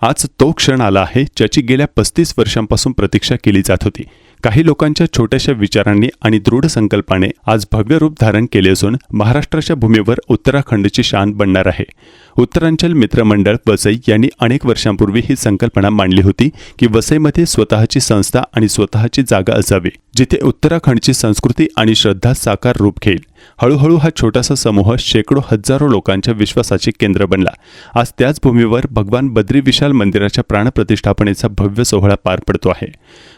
आज तो क्षण आला आहे ज्याची गेल्या 35 वर्षांपासून प्रतीक्षा केली जात होती। काही लोकांच्या छोट्याशा विचारांनी आणि दृढ संकल्पाने आज भव्य रूप धारण केले असून महाराष्ट्राच्या भूमीवर उत्तराखंडची शान बनणार आहे। उत्तरांचल मित्रमंडळ वसई यांनी अनेक वर्षांपूर्वी ही संकल्पना मांडली होती की वसईमध्ये स्वतःची संस्था आणि स्वतःची जागा असावी, जिथे उत्तराखंडची संस्कृती आणि श्रद्धा साकार रूप घेईल। हळूहळू हा छोटासा समूह शेकडो हजारो लोकांच्या विश्वासाचे केंद्र बनला। आज त्याच भूमीवर भगवान बद्री विशाल मंदिराच्या प्राणप्रतिष्ठापनेचा भव्य सोहळा पार पडतो आहे।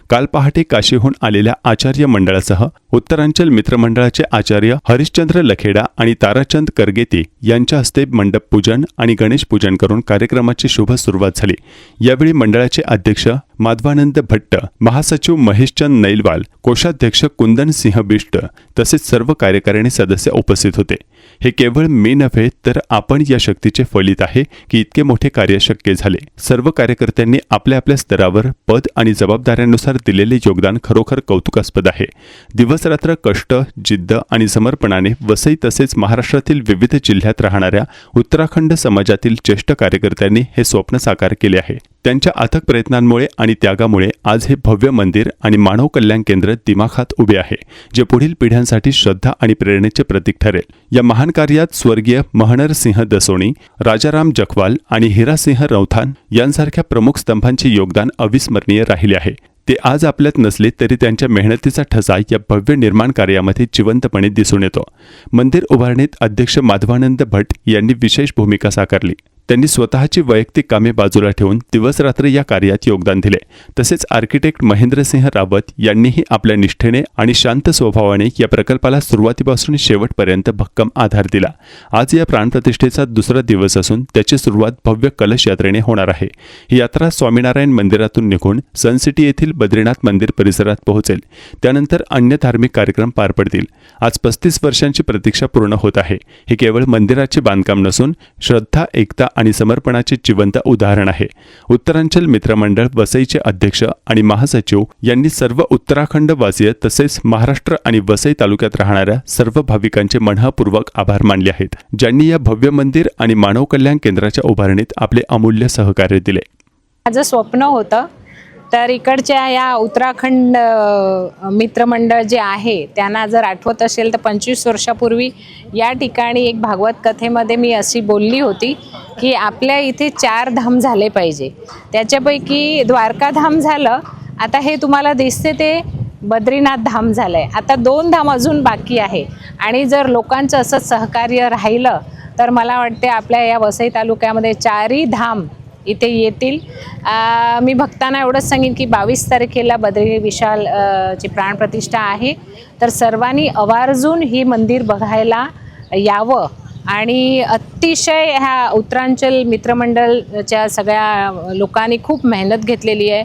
काल पहाटे काशीहून आलेल्या आचार्य मंडळासह उत्तरांचल मित्रमंडळाचे आचार्य हरिश्चंद्र लखेडा आणि ताराचंद करगेती यांच्या हस्ते मंडप पूजन आणि गणेश पूजन करून कार्यक्रमाची शुभ सुरुवात झाली। यावेळी मंडळाचे अध्यक्ष माधवानंद भट्ट, महासचिव महेशचंद नैलवाल, कोषाध्यक्ष कुंदन सिंह बिष्ट तसेच सर्व कार्यकारिणी सदस्य उपस्थित होते। हे केवळ मी नव्हे तर आपण या शक्तीचे फलित आहे की इतके मोठे कार्य शक्य झाले। सर्व कार्यकर्त्यांनी आपल्या आपल्या स्तरावर पद आणि जबाबदाऱ्यानुसार दिलेले योगदान खरोखर कौतुकास्पद आहे। दिवसरात्र कष्ट, जिद्द आणि समर्पणाने वसई तसेच महाराष्ट्रातील विविध जिल्ह्यात राहणाऱ्या उत्तराखंड समाजातील ज्येष्ठ कार्यकर्त्यांनी हे स्वप्न साकार केले आहे। त्यांच्या अथक प्रयत्नांमुळे आणि त्यागामुळे आज हे भव्य मंदिर आणि मानव कल्याण केंद्र दिमाखात उभे आहे, जे पुढील पिढ्यांसाठी श्रद्धा आणि प्रेरणेचे प्रतीक ठरेल। या महान कार्यात स्वर्गीय महनर सिंह दसोणी, राजाराम जखवाल आणि हिरासिंह रौथान यांसारख्या प्रमुख स्तंभांचे योगदान अविस्मरणीय राहिले आहे। ते आज आपल्यात नसले तरी त्यांच्या मेहनतीचा ठसा या भव्य निर्माण कार्यामध्ये जिवंतपणे दिसून येतो। मंदिर उभारणीत अध्यक्ष माधवानंद भट्ट यांनी विशेष भूमिका साकारली। त्यांनी स्वतःची वैयक्तिक कामे बाजूला ठेवून दिवसरात्र या कार्यात योगदान दिले। तसेच आर्किटेक्ट महेंद्रसिंह रावत यांनीही आपल्या निष्ठेने आणि शांत स्वभावाने या प्रकल्पाला सुरुवातीपासून शेवटपर्यंत भक्कम आधार दिला। आज या प्राणप्रतिष्ठेचा दुसरा दिवस असून त्याची सुरुवात भव्य कलश यात्रेने होणार आहे। ही यात्रा स्वामीनारायण मंदिरातून निघून सनसिटी येथील बद्रीनाथ मंदिर परिसरात पोहोचेल। त्यानंतर अन्य धार्मिक कार्यक्रम पार पडतील। आज 35 वर्षांची प्रतीक्षा पूर्ण होत आहे। हे केवळ मंदिराचे बांधकाम नसून श्रद्धा, एकता आणि समर्पणाचे जिवंत उदाहरण आहे। उत्तरांचल मित्रमंडळ वसईचे अध्यक्ष आणि महासचिव यांनी सर्व उत्तराखंडवासीय तसेच महाराष्ट्र आणि वसई तालुक्यात राहणाऱ्या सर्व भाविकांचे मनःपूर्वक आभार मानले आहेत, ज्यांनी या भव्य मंदिर आणि मानव कल्याण केंद्राच्या उभारणीत आपले अमूल्य सहकार्य दिले। माझं स्वप्न होतं तर इकडच्या या उत्तराखंड मित्रमंडळ जे आहे त्यांना जर आठवत असेल तर 25 वर्षापूर्वी या ठिकाणी एक भागवत कथेमध्ये मी अशी बोलली होती की आपल्या इथे 4 धाम झाले पाहिजे। त्याच्यापैकी द्वारका धाम झालं, आता हे तुम्हाला दिसते ते बद्रीनाथ धाम झालंय। आता 2 धाम अजून बाकी आहे आणि जर लोकांचं असं सहकार्य राहिलं तर मला वाटते आपल्या या वसई तालुक्यामध्ये 4ही धाम इथे येतील। मी भक्तांना एवढंच सांगेन की 22 तारखेला बद्री विशाल ची प्राणप्रतिष्ठा आहे, तर सर्वांनी आवर्जून ही मंदिर बघायला यावं। आणि अतिशय ह्या उत्तरांचल मित्रमंडळच्या सगळ्या लोकांनी खूप मेहनत घेतलेली आहे।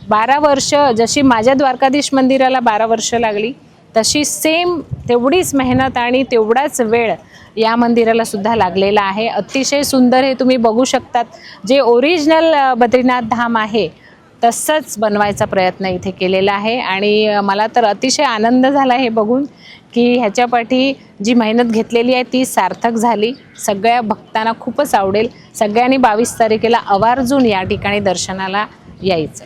12 वर्ष, जशी माझ्या द्वारकाधीश मंदिराला 12 वर्ष लागली तशी सेम तेवढीच मेहनत आणि तेवढाच वेळ या मंदिराला सुद्धा लागलेला आहे। अतिशय सुंदर हे तुम्ही बघू शकतात। जे ओरिजिनल बद्रीनाथ धाम आहे तसंच बनवायचा प्रयत्न इथे केलेला आहे आणि मला तर अतिशय आनंद झाला हे बघून की ह्याच्यापाठी जी मेहनत घेतलेली आहे ती सार्थक झाली। सगळ्या भक्तांना खूपच आवडेल। सगळ्यांनी 22 तारखेला आवर्जून या ठिकाणी दर्शनाला यायचं।